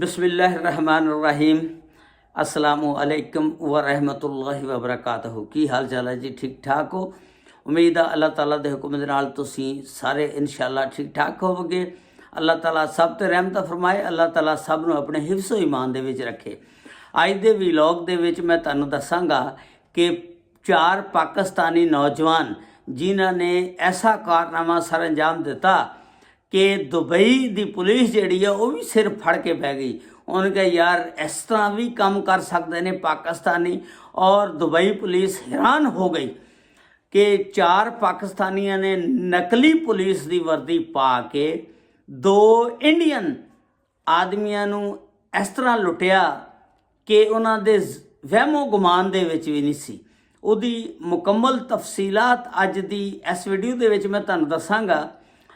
बिस्मिल्लाहिर्रहमानिर्रहीम अस्सलामुअलैकुम वरहमतुल्लाहि वबरकातुहू। की हाल चाल है जी? ठीक ठाक हो? उम्मीद है अल्लाह ताला दे हुक्म दे नाल तुसीं सारे इंशाअल्लाह ठीक ठाक होवोगे। अल्लाह ताला सब ते रहमत फरमाए। अल्लाह ताला सब नूं अपने हिफ्ज़ो ईमान दे विच रखे। अज दे व्लॉग दे विच मैं तुहानूं दसांगा कि 4 पाकिस्तानी नौजवान जिन्हां ने ऐसा कारनामा सर अंजाम दिता कि दुबई की पुलिस जिहड़ी है वह भी सिर फड़ के बह गई। उन्होंने कहा यार इस तरह भी काम कर सकते हैं पाकिस्तानी, और दुबई पुलिस हैरान हो गई कि 4 पाकिस्तानियों ने नकली पुलिस की वर्दी पा के 2 इंडियन आदमियों नूं इस तरह लुटिया कि उन्होंने वहमो गुमान दे विच भी नहीं सी। उहदी मुकम्मल तफसीलात अज दी इस वीडियो दे विच मैं तुहानूं दसांगा।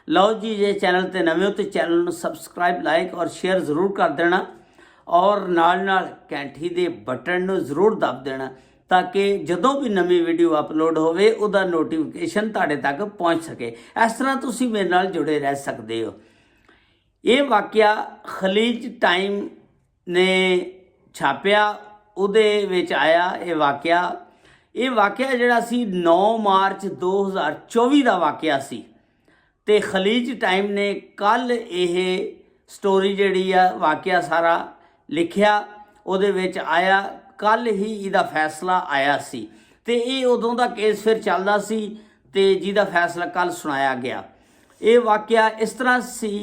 लो जी, जे चैनल ते नवे हो तो चैनल नूं सबसक्राइब लाइक और शेयर जरूर कर देना, और नाल नाल घंटी दे बटन नूं जरूर दब देना ताकि जदों भी नवी वीडियो अपलोड होवे उहदा नोटिफिकेशन तुहाडे तक पहुँच सके। इस तरह तुसीं मेरे नाल जुड़े रह सकते हो। ये वाकया खलीज टाइम ने छापिया, उहदे विच आया ये वाकया जिहड़ा सी 9 मार्च 2024 का वाकया सी। ते खलीज टाइम ने कल ये स्टोरी जिहड़ी आ वाकया सारा लिखिया, उहदे विच आया कल ही इहदा फैसला आया सी। ते ये उदों दा केस फिर चलदा सी ते जिहदा फैसला कल सुनाया गया। ये वाकया इस तरह सी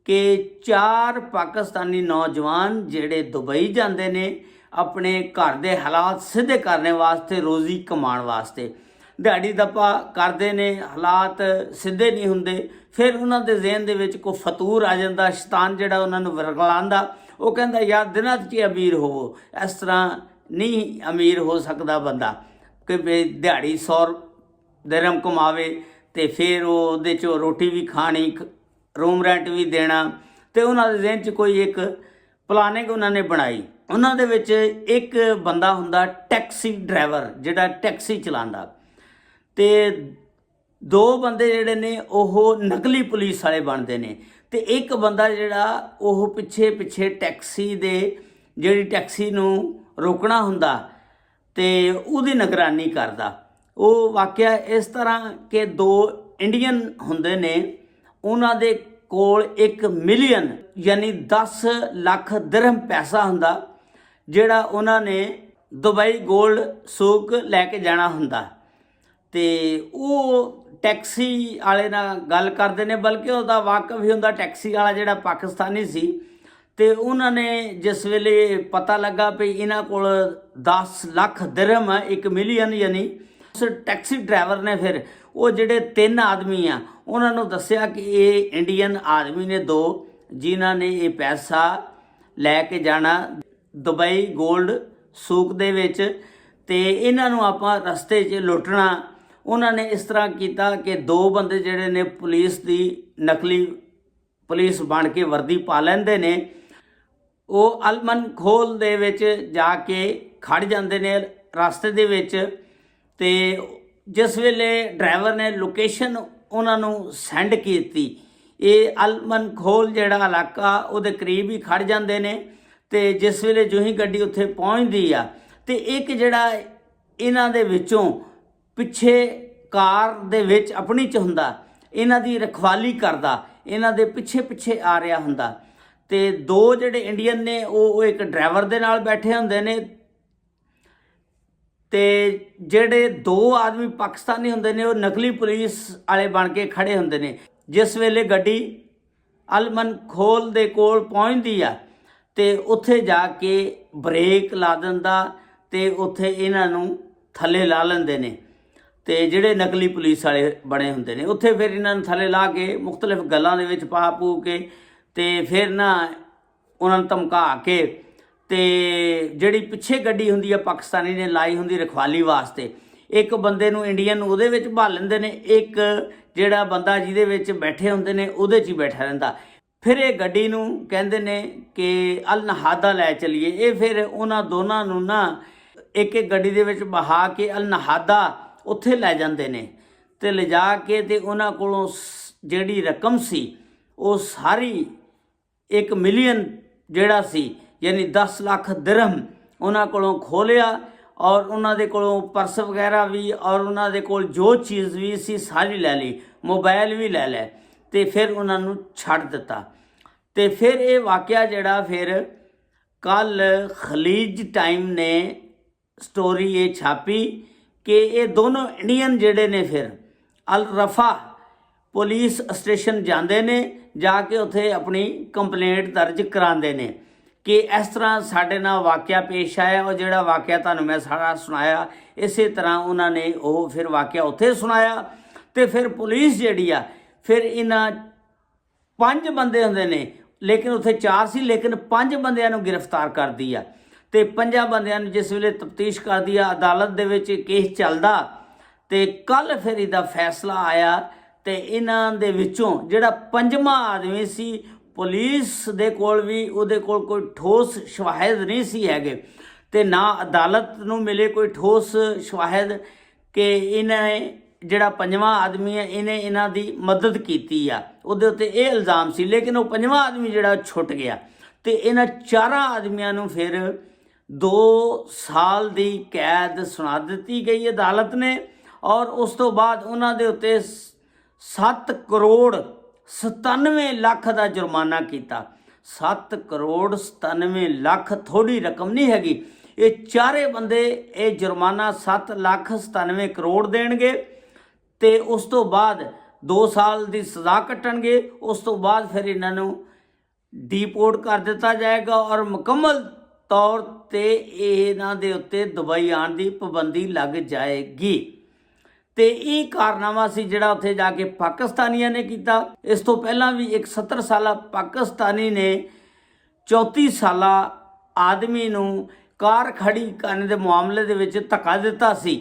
कि 4 पाकिस्तानी नौजवान जिहड़े दुबई जांदे ने अपने घर दे हालात सीधे करने वास्ते, रोज़ी कमाण वास्ते। दिहाड़ी दप्पा करते ने, हालात सीधे नहीं होंदे, फिर उन्होंने ज़हन दे विच कोई फतूर आ जाता, शैतान जिहड़ा उन्होंने वरगलांदा, वो कहता यार दिनां च अमीर होवो। इस तरह नहीं अमीर हो सकता बंदा कि दिहाड़ी 100 दिरहम कमावे तो फिर वो चो रोटी भी खानी, रूम रेंट भी देना। तो उन्होंने ज़हन च कोई एक प्लानिंग उन्होंने बनाई। उन्होंने विच एक बंदा हुंदा टैक्सी ड्राइवर जिहड़ा टैक्सी चलांदा, ते 2 बंदे जिहड़े ने ओह नकली पुलिस वाले बनते हैं, तो एक बंदा जिहड़ा ओह पिछे पिछे टैक्सी दे जिहड़ी टैक्सी नूं रोकना हुंदा ते उहदी निगरानी करदा। वो वाकया इस तरह के 2 इंडियन हुंदे ने, उन्हां दे कोल 1 मिलियन यानी 10 लाख दिरहम पैसा हुंदा जिहड़ा उन्होंने दुबई गोल्ड सूक लैके जाना हुंदा। ते वो टैक्सी वाले नाल गल करते हैं, बल्कि उसका वाकफ ही हुंदा टैक्सी वाला जिहड़ा पाकिस्तानी सी। तो उन्होंने जिस वेले पता लगा भी इन्हां कोल 10 लाख दिरहम है, 1 मिलियन यानी, उस टैक्सी ड्राइवर ने फिर वो जिहड़े 3 आदमी आ उन्होंने दस्सिया कि ये इंडियन आदमी ने 2 जिन्हां ने ये पैसा लैके जाना दुबई गोल्ड सूक दे विच, ते इन्हां नूं आपां रस्ते 'च लुटना। उन्होंने इस तरह किया कि 2 बंदे जिहड़े ने पुलिस की नकली पुलिस बन के वर्दी पा लैंदे ने, वो अलमन खोल दे विच जाके खड़ जांदे ने रास्ते दे विच। ते जिस वेले ड्राइवर ने लोकेशन उन्होंने सेंड की, ये अलमन खोल जिहड़ा इलाका उहदे करीब ही खड़ जांदे ने। ते जिस वेले जो ही गड्डी उत्थे पहुँचती आ, तो एक जिहड़ा इन्हां दे विचों पिछे कार दे विच अपनी च हुंदा, इन्हां दी रखवाली करदा, इन्हां दे पिछे पिछे आ रहा हुंदा। ते 2 जिहड़े इंडियन ने वो एक ड्राइवर दे नाल बैठे हुंदे ने, ते जिहड़े 2 आदमी पाकिस्तानी हुंदे ने वो नकली पुलिस वाले बन के खड़े हुंदे ने। जिस वेले गड्डी अलमन खोल दे कोल पहुँचती आ ते उत्थे जाके ब्रेक ला दिंदा, ते उत्थे इन्हां नूं थल्ले ला लैंदे ने। ते जिहड़े नकली पुलिस वाले बने हुंदे ने उत्थे फिर इन्हां नूं थल्ले ला के मुख्तलिफ गल्लां दे विच पा पू के ते फिर ना उन्हां नूं धमका के, ते जिहड़ी पिछे गड्डी हुंदी आ पाकिस्तानी ने लाई हुंदी रखवाली वास्ते, एक बंदे नूं इंडियन उहदे विच भाल लैंदे ने, एक जिहड़ा बंदा जिहदे विच बैठे हुंदे ने उहदे 'च ही बैठा रहिंदा। फिर ये गड्डी नूं कहंदे ने कि अल नहादा लै चलीए। ये फिर उन्हां दोनां नूं ना एक एक गड्डी दे विच बहा के अल नहादा उत्थे लै जांदे ने, ते लिजा के ते उन्हां कोलों जिहड़ी रकम सी वो सारी 1 मिलियन ਜਿਹੜਾ ਸੀ ਯਾਨੀ 10 ਲੱਖ ਦਿਰਹਮ ਉਹਨਾਂ ਕੋਲੋਂ ਖੋਹ ਲਿਆ ਔਰ ਉਹਨਾਂ ਦੇ ਕੋਲੋਂ ਪਰਸ ਵਗੈਰਾ ਵੀ ਔਰ ਉਹਨਾਂ ਦੇ ਕੋਲ ਜੋ ਚੀਜ਼ ਵੀ ਸੀ ਸਾਰੀ ਲੈ ਲਈ, ਮੋਬਾਈਲ ਵੀ ਲੈ ਲਿਆ ਤੇ ਫਿਰ ਉਹਨਾਂ ਨੂੰ ਛੱਡ ਦਿੱਤਾ। ਤੇ ਫਿਰ ਇਹ ਵਾਕਿਆ ਜਿਹੜਾ ਫਿਰ ਕੱਲ ਖਲੀਜ ਟਾਈਮ ਨੇ ਸਟੋਰੀ ਇਹ ਛਾਪੀ ਕਿ ਇਹ ਦੋਨੋਂ ਇੰਡੀਅਨ ਜਿਹੜੇ ਨੇ ਫਿਰ ਅਲ ਰਫਾ ਪੁਲਿਸ ਸਟੇਸ਼ਨ ਜਾਂਦੇ ਨੇ, ਜਾ ਕੇ ਉੱਥੇ ਆਪਣੀ ਕੰਪਲੇਂਟ ਦਰਜ ਕਰਾਉਂਦੇ ਨੇ ਕਿ ਇਸ ਤਰ੍ਹਾਂ ਸਾਡੇ ਨਾਲ ਵਾਕਿਆ ਪੇਸ਼ ਆਇਆ। ਉਹ ਜਿਹੜਾ ਵਾਕਿਆ ਤੁਹਾਨੂੰ ਮੈਂ ਸਾਰਾ ਸੁਣਾਇਆ ਇਸੇ ਤਰ੍ਹਾਂ ਉਹਨਾਂ ਨੇ ਉਹ ਫਿਰ ਵਾਕਿਆ ਉੱਥੇ ਸੁਣਾਇਆ। ਤੇ ਫਿਰ ਪੁਲਿਸ ਜਿਹੜੀ ਆ ਫਿਰ ਇਹਨਾਂ 5 ਬੰਦੇ ਹੁੰਦੇ ਨੇ, ਲੇਕਿਨ ਉੱਥੇ 4 ਸੀ, ਲੇਕਿਨ 5 ਬੰਦਿਆਂ ਨੂੰ ਗ੍ਰਿਫਤਾਰ ਕਰਦੀ ਆ ਤੇ 5 ਬੰਦਿਆਂ ਨੂੰ ਜਿਸ ਵੇਲੇ ਤਫਤੀਸ਼ ਕਰਦੀ ਆ ਅਦਾਲਤ ਦੇ ਵਿੱਚ ਕੇਸ ਚੱਲਦਾ ਤੇ ਕੱਲ ਫਿਰ ਇਹਦਾ ਫੈਸਲਾ ਆਇਆ ਤੇ ਇਹਨਾਂ ਦੇ ਵਿੱਚੋਂ ਜਿਹੜਾ 5ਵਾਂ ਆਦਮੀ ਸੀ ਪੁਲਿਸ ਦੇ ਕੋਲ ਵੀ ਉਹਦੇ ਕੋਲ ਕੋਈ ਠੋਸ ਸ਼ਵਾਹਿਦ ਨਹੀਂ ਸੀ ਹੈਗੇ ਤੇ ਨਾ ਅਦਾਲਤ ਨੂੰ ਮਿਲੇ ਕੋਈ ਠੋਸ ਸ਼ਵਾਹਿਦ ਕਿ ਇਹਨੇ ਜਿਹੜਾ 5ਵਾਂ ਆਦਮੀ ਹੈ ਇਹਨੇ ਇਹਨਾਂ ਦੀ ਮਦਦ ਕੀਤੀ ਆ, ਉਹਦੇ ਉੱਤੇ ਇਹ ਇਲਜ਼ਾਮ ਸੀ। ਲੇਕਿਨ ਉਹ 5ਵਾਂ ਆਦਮੀ ਜਿਹੜਾ ਛੁੱਟ ਗਿਆ ਤੇ ਇਹਨਾਂ 4 ਆਦਮੀਆਂ ਨੂੰ ਫਿਰ 2 ਸਾਲ ਦੀ ਕੈਦ ਸੁਣਾ ਦਿੱਤੀ ਗਈ ਅਦਾਲਤ ਨੇ ਔਰ ਉਸ ਤੋਂ ਬਾਅਦ ਉਹਨਾਂ ਦੇ ਉੱਤੇ 7 ਕਰੋੜ 97 ਲੱਖ ਦਾ ਜੁਰਮਾਨਾ ਕੀਤਾ। 7 ਕਰੋੜ 97 ਲੱਖ ਥੋੜੀ ਰਕਮ ਨਹੀਂ ਹੈਗੀ। ਇਹ ਚਾਰੇ ਬੰਦੇ ਇਹ ਜੁਰਮਾਨਾ 7 ਲੱਖ 97 ਕਰੋੜ ਦੇਣਗੇ ਤੇ ਉਸ ਤੋਂ ਬਾਅਦ 2 ਸਾਲ ਦੀ ਸਜ਼ਾ ਕੱਟਣਗੇ। ਉਸ ਤੋਂ ਬਾਅਦ ਫਿਰ ਇਹਨਾਂ ਨੂੰ ਡੀਪੋਰਟ ਕਰ ਦਿੱਤਾ ਜਾਏਗਾ ਔਰ ਮੁਕੰਮਲ ਤੌਰ ਤੇ ਇਹਨਾਂ ਦੇ ਉੱਤੇ ਦੁਬਈ ਆਉਣ ਦੀ ਪਾਬੰਦੀ ਲੱਗ ਜਾਏਗੀ। ਤੇ ਇਹ ਕਾਰਨਾਮਾ ਸੀ ਜਿਹੜਾ ਉੱਥੇ ਜਾ ਕੇ ਪਾਕਿਸਤਾਨੀਆਂ ਨੇ ਕੀਤਾ। ਇਸ ਤੋਂ ਪਹਿਲਾਂ ਵੀ ਇੱਕ 70 ਸਾਲਾ ਪਾਕਿਸਤਾਨੀ ਨੇ 34 ਸਾਲਾ ਆਦਮੀ ਨੂੰ ਕਾਰ ਖੜੀ ਕਰਨ ਦੇ ਮਾਮਲੇ ਦੇ ਵਿੱਚ ਧੱਕਾ ਦਿੱਤਾ ਸੀ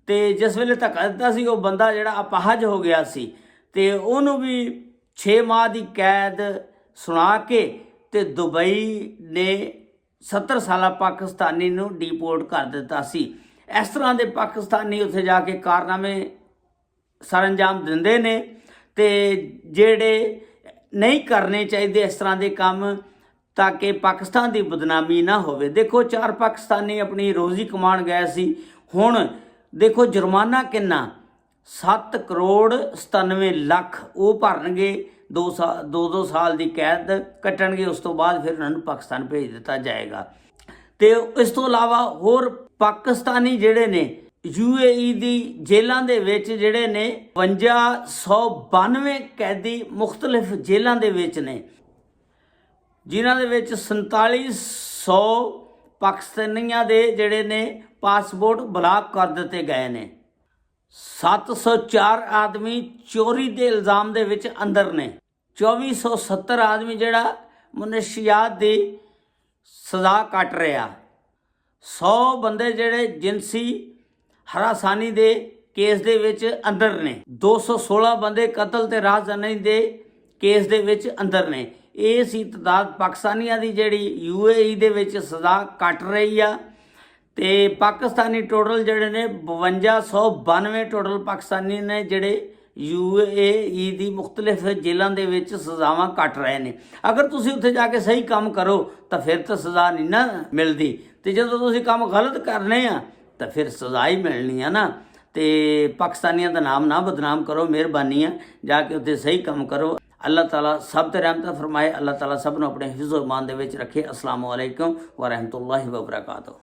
ਤੇ ਜਿਸ ਵੇਲੇ ਧੱਕਾ ਦਿੱਤਾ ਸੀ ਉਹ ਬੰਦਾ ਜਿਹੜਾ ਅਪਾਹਜ ਹੋ ਗਿਆ ਸੀ ਤੇ ਉਹਨੂੰ ਵੀ 6 ਮਾਹ ਦੀ ਕੈਦ ਸੁਣਾ ਕੇ ਤੇ ਦੁਬਈ ਨੇ 70 ਸਾਲਾ ਪਾਕਿਸਤਾਨੀ ਨੂੰ ਡੀਪੋਰਟ ਕਰ ਦਿੱਤਾ ਸੀ। ਇਸ ਤਰ੍ਹਾਂ ਦੇ ਪਾਕਿਸਤਾਨੀ ਉੱਥੇ ਜਾ ਕੇ ਕਾਰਨਾਮੇ ਸਰਅੰਜਾਮ ਦਿੰਦੇ ਨੇ ਤੇ ਜਿਹੜੇ ਨਹੀਂ ਕਰਨੇ ਚਾਹੀਦੇ ਇਸ ਤਰ੍ਹਾਂ ਦੇ ਕੰਮ ਤਾਂ ਕਿ ਪਾਕਿਸਤਾਨ ਦੀ ਬਦਨਾਮੀ ਨਾ ਹੋਵੇ। ਦੇਖੋ 4 ਪਾਕਿਸਤਾਨੀ ਆਪਣੀ ਰੋਜ਼ੀ ਕਮਾਉਣ ਗਏ ਸੀ, ਹੁਣ ਦੇਖੋ ਜੁਰਮਾਨਾ ਕਿੰਨਾ 7 ਕਰੋੜ 97 ਲੱਖ ਉਹ ਭਰਨਗੇ, 2 ਸਾਲ ਦੀ ਕੈਦ ਕੱਟਣਗੇ। ਉਸ ਤੋਂ ਬਾਅਦ ਫਿਰ ਉਹਨਾਂ ਨੂੰ ਪਾਕਿਸਤਾਨ ਭੇਜ ਦਿੱਤਾ ਜਾਏਗਾ। ਤੇ ਇਸ ਤੋਂ ਇਲਾਵਾ ਹੋਰ ਪਾਕਿਸਤਾਨੀ ਜਿਹੜੇ ਨੇ UAE ਦੀ ਜੇਲ੍ਹਾਂ ਦੇ ਵਿੱਚ ਜਿਹੜੇ ਨੇ 5292 ਕੈਦੀ ਮੁਖਤਲਿਫ ਜੇਲ੍ਹਾਂ ਦੇ ਵਿੱਚ ਨੇ, ਜਿਨ੍ਹਾਂ ਦੇ ਵਿੱਚ 4700 ਪਾਕਿਸਤਾਨੀਆਂ ਦੇ ਜਿਹੜੇ ਨੇ ਪਾਸਪੋਰਟ ਬਲਾਕ ਕਰ ਦਿੱਤੇ ਗਏ ਨੇ। 704 ਆਦਮੀ ਚੋਰੀ ਦੇ ਇਲਜ਼ਾਮ ਦੇ ਵਿੱਚ ਅੰਦਰ ਨੇ। 2470 ਆਦਮੀ ਜਿਹੜਾ ਮਨਸ਼ਿਆਤ ਦੀ ਸਜ਼ਾ ਕੱਟ ਰਿਹਾ। 100 ਬੰਦੇ ਜਿਹੜੇ ਜਿਨਸੀ ਹਰਾਸਾਨੀ ਦੇ ਕੇਸ ਦੇ ਵਿੱਚ ਅੰਦਰ ਨੇ। 216 ਬੰਦੇ ਕਤਲ ਤੇ ਰਾਹਜ਼ਨੀ ਦੇ ਕੇਸ ਦੇ ਵਿੱਚ ਅੰਦਰ ਨੇ। ਇਹ ਸੀ ਤਾਦਾਦ ਪਾਕਿਸਤਾਨੀਆਂ ਦੀ ਜਿਹੜੀ UAE ਦੇ ਵਿੱਚ ਸਜ਼ਾ ਕੱਟ ਰਹੀ ਆ। ਤੇ ਪਾਕਿਸਤਾਨੀ ਟੋਟਲ ਜਿਹੜੇ ਨੇ 5292 ਟੋਟਲ ਪਾਕਿਸਤਾਨੀ ਨੇ ਜਿਹੜੇ UAE ਦੀ ਮੁਖਤਲਿਫ ਜੇਲ੍ਹਾਂ ਦੇ ਵਿੱਚ ਸਜ਼ਾਵਾਂ ਕੱਟ ਰਹੇ ਨੇ। ਅਗਰ ਤੁਸੀਂ ਉੱਥੇ ਜਾ ਕੇ ਸਹੀ ਕੰਮ ਕਰੋ ਤਾਂ ਫਿਰ ਤਾਂ ਸਜ਼ਾ ਨਹੀਂ ਨਾ ਮਿਲਦੀ, ਤੇ ਜਦੋਂ ਤੁਸੀਂ ਕੰਮ ਗਲਤ ਕਰਨੇ ਆ ਤਾਂ ਫਿਰ ਸਜ਼ਾ ਹੀ ਮਿਲਣੀ ਆ ਨਾ। ਤੇ ਪਾਕਿਸਤਾਨੀਆਂ ਦਾ ਨਾਮ ਨਾ ਬਦਨਾਮ ਕਰੋ, ਮਿਹਰਬਾਨੀ ਆ ਜਾ ਕੇ ਉੱਥੇ ਸਹੀ ਕੰਮ ਕਰੋ। ਅੱਲਾਹ ਤਾਲਾ ਸਭ ਤੇ ਰਹਿਮਤ ਫਰਮਾਏ। ਅੱਲਾਹ ਤਾਲਾ ਸਭ ਨੂੰ ਆਪਣੇ ਹਿਫਜ਼-ਓ-ਅਮਾਨ ਦੇ ਵਿੱਚ ਰੱਖੇ। ਅਸਲਾਮੁ ਅਲੈਕੁਮ ਵ ਰਹਿਮਤੁல்லாਹਿ ਵ ਬਰਕਾਤੁਹੂ।